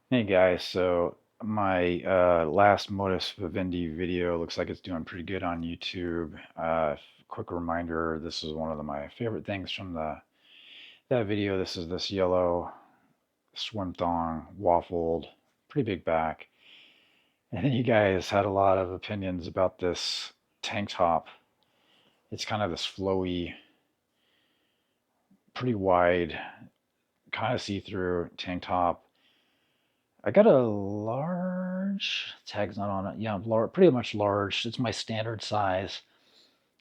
Hey guys, so my last Modus Vivendi video looks like it's doing pretty good on YouTube. Quick reminder, this is one of my favorite things from that video. This is this yellow swim thong, waffled, pretty big back. And then you guys had a lot of opinions about this tank top. It's kind of this flowy, pretty wide, kind of see-through tank top. I got a large, tag's not on it. Yeah, pretty much large. It's my standard size.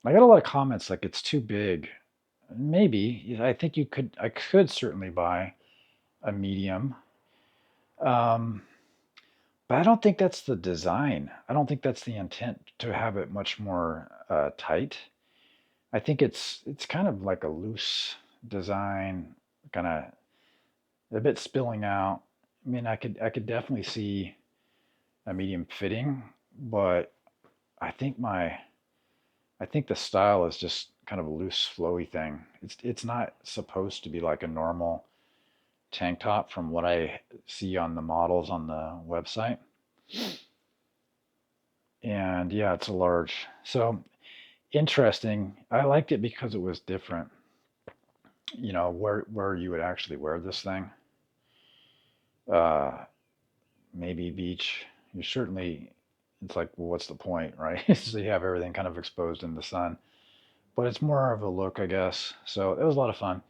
I got a lot of comments like it's too big. Maybe. I think I could certainly buy a medium. Um, but I don't think that's the design. I don't think that's the intent to have it much more tight. I think it's kind of like a loose design, kind of a bit spilling out. I mean, I could definitely see a medium fitting, but I think my I think the style is just kind of a loose, flowy thing. It's not supposed to be like a normal tank top from what I see on the models on the website. And yeah, it's a large. So interesting. I liked it because it was different. You know, where you would actually wear this thing. Uh, maybe beach. You certainly. It's like, well, what's the point, right? So you have everything kind of exposed in the sun. But it's more of a look, I guess. So it was a lot of fun.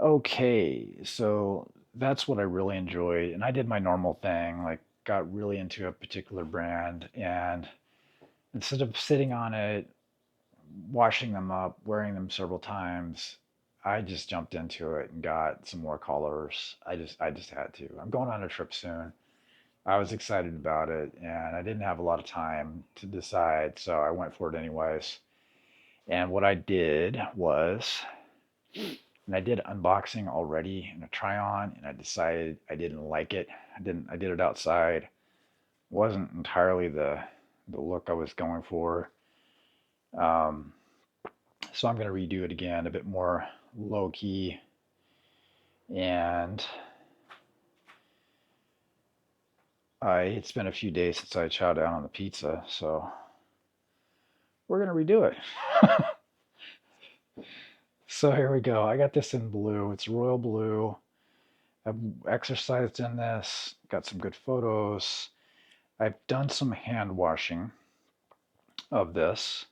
Okay, so that's what I really enjoyed. And I did my normal thing, like got really into a particular brand. And instead of sitting on it, washing them up, wearing them several times, I just jumped into it and got some more colors. I just had to. I'm going on a trip soon. I was excited about it and I didn't have a lot of time to decide, so I went for it anyways. And what I did was and I did unboxing already and a try on, and I decided I didn't like it. I did it outside. Wasn't entirely the look I was going for. Um, so I'm going to redo it again, a bit more low key. And it's been a few days since I chowed down on the pizza, so we're going to redo it. So here we go. I got this in blue. It's royal blue. I've exercised in this, got some good photos. I've done some hand washing of this.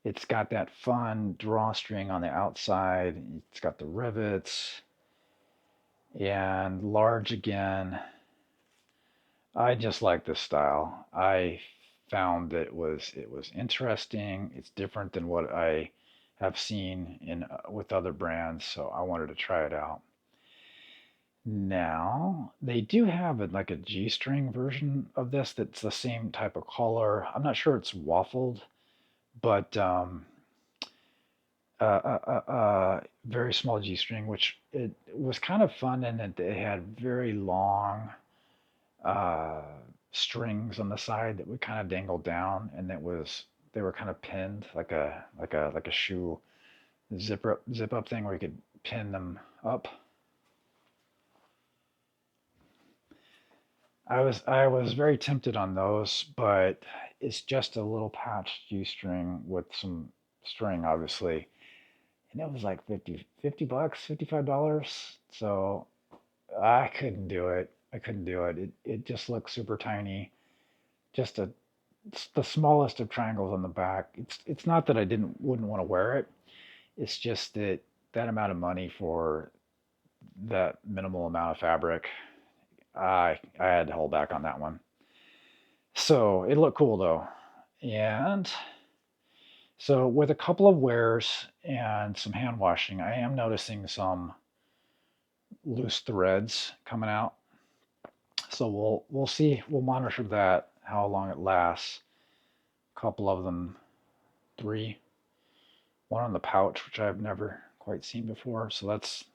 It's got that fun drawstring on the outside. It's got the rivets and large again. I just like this style. I found that it was interesting. It's different than what I have seen in with other brands, so I wanted to try it out. Now, they do have like a G-string version of this that's the same type of collar. I'm not sure it's waffled, but very small G string, which it was kind of fun in that they had very long uh, strings on the side that would kind of dangle down, and they were kind of pinned like a shoe zip up thing where you could pin them up. I was very tempted on those, but it's just a little patched G string with some string, obviously, and it was like 50 bucks, $55. So I couldn't do it. I couldn't do it. It just looked super tiny. Just it's the smallest of triangles on the back. It's not that I didn't wouldn't want to wear it. It's just that that amount of money for that minimal amount of fabric, I had to hold back on that one. So it looked cool though. And so with a couple of wears and some hand washing, I am noticing some loose threads coming out. So we'll see. We'll monitor that, how long it lasts. A couple of them, three. One on the pouch, which I've never quite seen before. So that's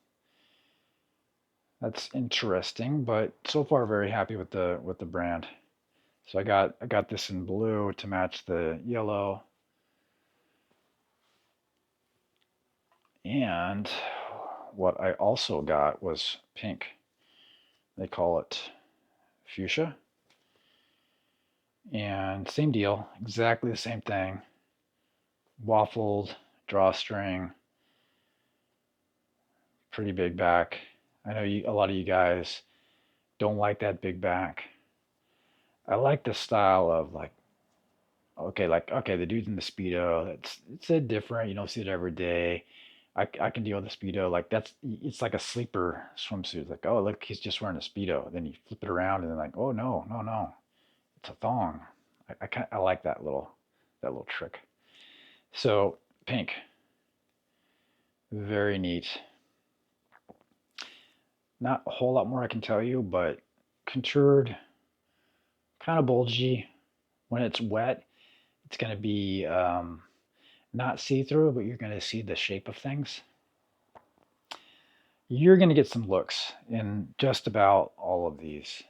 interesting. But so far, very happy with the brand. So I got this in blue to match the yellow, and what I also got was pink. They call it fuchsia. And same deal, exactly the same thing. Waffled drawstring, pretty big back. I know a lot of you guys don't like that big back. I like the style of like the dudes in the speedo. It's a different. You don't see it every day. I can deal with the speedo. Like it's like a sleeper swimsuit. Like, oh look, he's just wearing a speedo. Then you flip it around and then like, oh no, no, no, it's a thong. I like that little trick. So pink, very neat. Not a whole lot more I can tell you, but contoured, kind of bulgy. When it's wet, it's going to be not see-through, but you're going to see the shape of things. You're going to get some looks in just about all of these.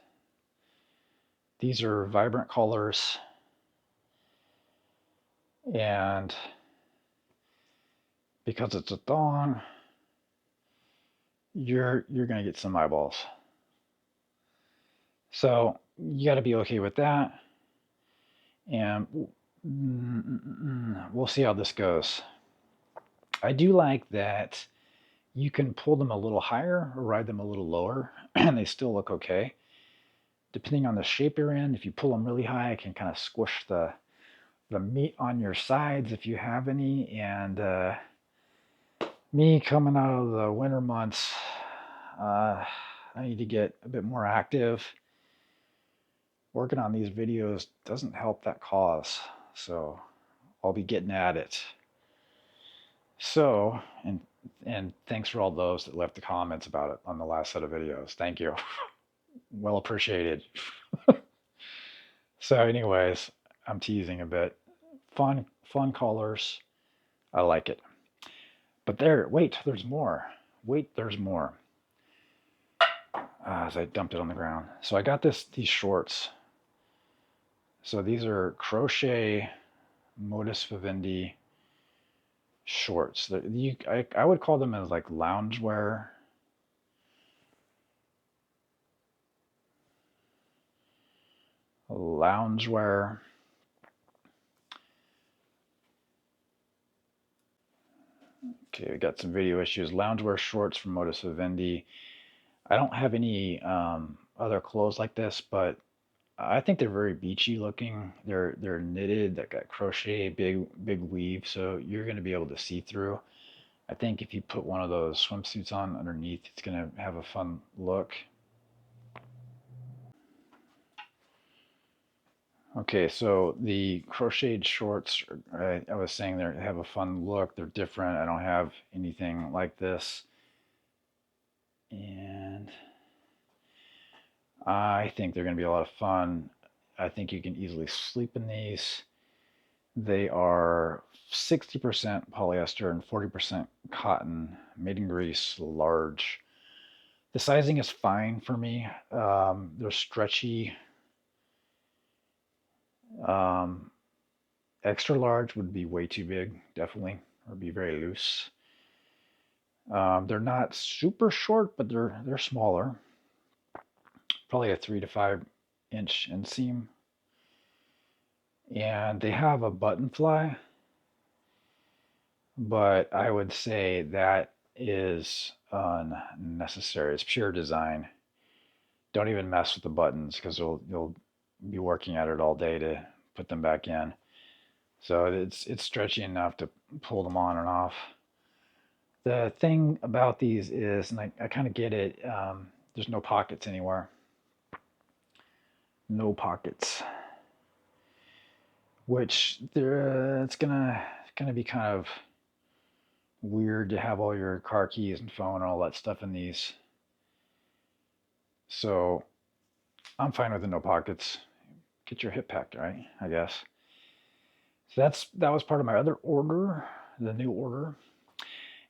These are vibrant colors, and because it's a thong, you're going to get some eyeballs. So you got to be okay with that, and we'll see how this goes. I do like that you can pull them a little higher or ride them a little lower, and they still look okay. Depending on the shape you're in, if you pull them really high, it can kind of squish the meat on your sides if you have any. And me coming out of the winter months, I need to get a bit more active. Working on these videos doesn't help that cause, so I'll be getting at it. So, and thanks for all those that left the comments about it on the last set of videos. Thank you. Well appreciated. So anyways, I'm teasing a bit. Fun colors. I like it. But wait, there's more. Wait, there's more. As I dumped it on the ground. So I got these shorts. So these are Crochet Modus Vivendi shorts. I would call them as like loungewear. Loungewear. Okay, we got some video issues. Loungewear shorts from Modus Vivendi. I don't have any other clothes like this, but I think they're very beachy looking. They're knitted. That got crochet, big weave, so you're going to be able to see through. I think if you put one of those swimsuits on underneath, it's going to have a fun look. Okay, so the crocheted shorts, I was saying they have a fun look. They're different. I don't have anything like this. And I think they're going to be a lot of fun. I think you can easily sleep in these. They are 60% polyester and 40% cotton, made in Greece, large. The sizing is fine for me. They're stretchy. Extra large would be way too big, definitely, or be very loose. They're not super short, but they're smaller. Probably a 3 to 5 inch inseam. And they have a button fly, but I would say that is unnecessary. It's pure design. Don't even mess with the buttons because you'll be working at it all day to put them back in. So it's stretchy enough to pull them on and off. The thing about these is, and I kind of get it, there's no pockets anywhere. No pockets. Which it's gonna be kind of weird to have all your car keys and phone and all that stuff in these. So I'm fine with the no pockets. Get your hip packed, right? I guess. So that was part of my other order, the new order.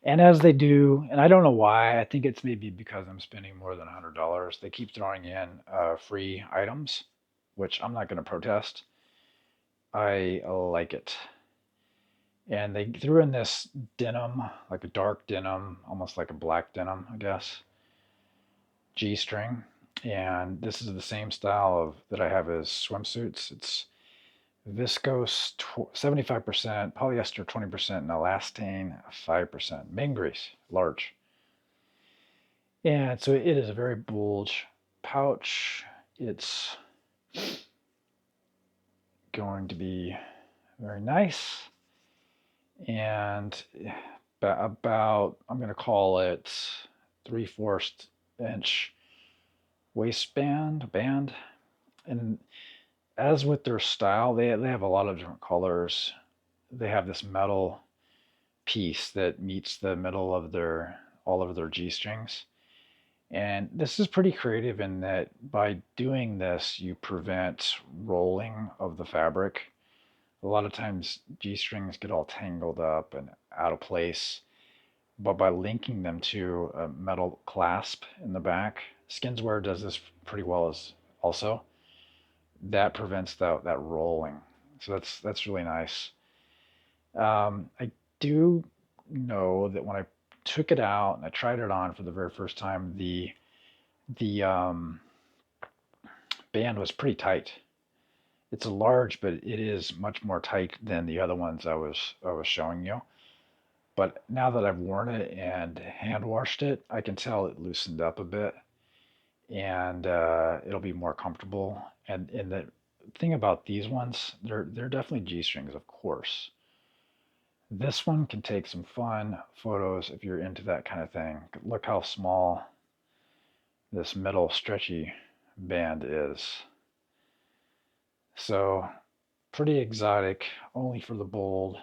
And as they do, and I don't know why, I think it's maybe because I'm spending more than $100. They keep throwing in free items, which I'm not going to protest. I like it. And they threw in this denim, like a dark denim, almost like a black denim, I guess, G-string. And this is the same style of that I have as swimsuits. It's viscose 75%, polyester 20%, and elastane 5%. Main grease, large. And so it is a very bulge pouch. It's going to be very nice. And about, I'm going to call it 3/4 inch waistband band. And as with their style, they have a lot of different colors. They have this metal piece that meets the middle of their all of their G strings. And this is pretty creative in that by doing this, you prevent rolling of the fabric. A lot of times G strings get all tangled up and out of place, but by linking them to a metal clasp in the back, Skinswear does this pretty well as also. That prevents that rolling. So that's really nice. I do know that when I took it out and I tried it on for the very first time, the band was pretty tight. It's a large, but it is much more tight than the other ones I was showing you. But now that I've worn it and hand washed it, I can tell it loosened up a bit, and it'll be more comfortable. And the thing about these ones, they're definitely G strings, of course. This one can take some fun photos if you're into that kind of thing. Look how small this middle stretchy band is. So pretty exotic, only for the bold.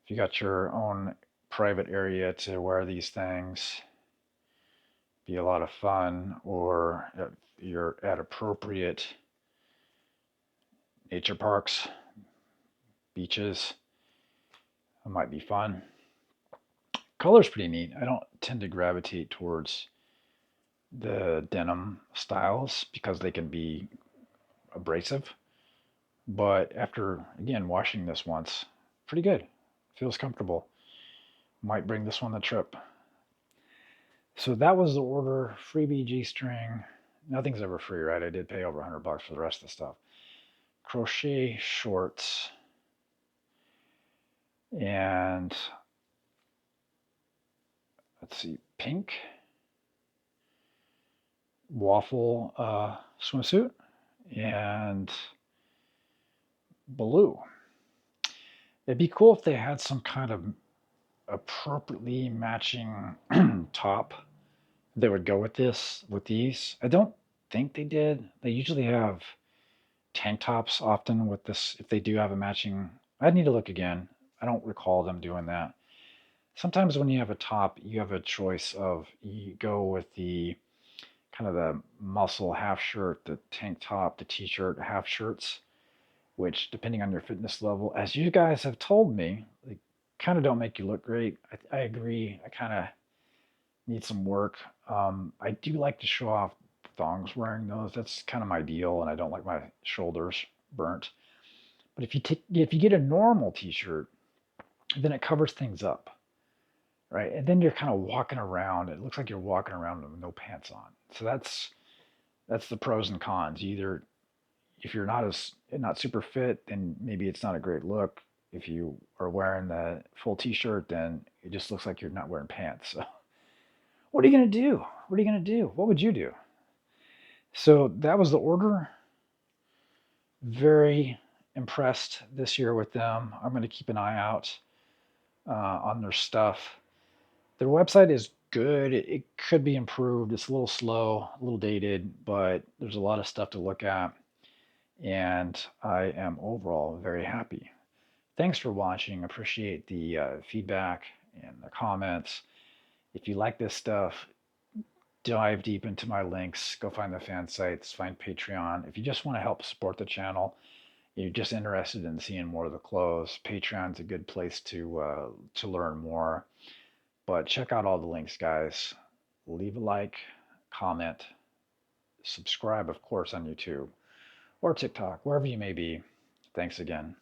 If you got your own private area to wear these things, be a lot of fun, or if you're at appropriate nature parks, beaches, it might be fun. Color's pretty neat. I don't tend to gravitate towards the denim styles because they can be abrasive. But after, again, washing this once, pretty good. Feels comfortable. Might bring this one the trip. So that was the order. Freebie G string. Nothing's ever free, right? I did pay over $100 for the rest of the stuff. Crochet shorts. And let's see, pink waffle swimsuit and blue. It'd be cool if they had some kind of appropriately matching top that would go with these. I don't think they did. They usually have tank tops often with this. If they do have a matching, I'd need to look again. I don't recall them doing that. Sometimes when you have a top, you have a choice of you go with the kind of the muscle half shirt, the tank top, the t-shirt half shirts, which depending on your fitness level, as you guys have told me, they kind of don't make you look great. I agree. I kind of need some work. I do like to show off thongs wearing those. That's kind of my deal, and I don't like my shoulders burnt. But if you get a normal t-shirt, then it covers things up, right? And then you're kind of walking around. It looks like you're walking around with no pants on. So that's the pros and cons. Either if you're not super fit, then maybe it's not a great look. If you are wearing the full t-shirt, then it just looks like you're not wearing pants. So what are you gonna do? What are you gonna do? What would you do? So that was the order. Very impressed this year with them. I'm going to keep an eye out on their stuff. Their website is good. It could be improved. It's a little slow, a little dated, but there's a lot of stuff to look at. And I am overall very happy. Thanks for watching. Appreciate the feedback and the comments. If you like this stuff, dive deep into my links. Go find the fan sites, find Patreon. If you just want to help support the channel, you're just interested in seeing more of the clothes, Patreon's a good place to learn more. But check out all the links, guys. Leave a like, comment, subscribe, of course, on YouTube or TikTok, wherever you may be. Thanks again.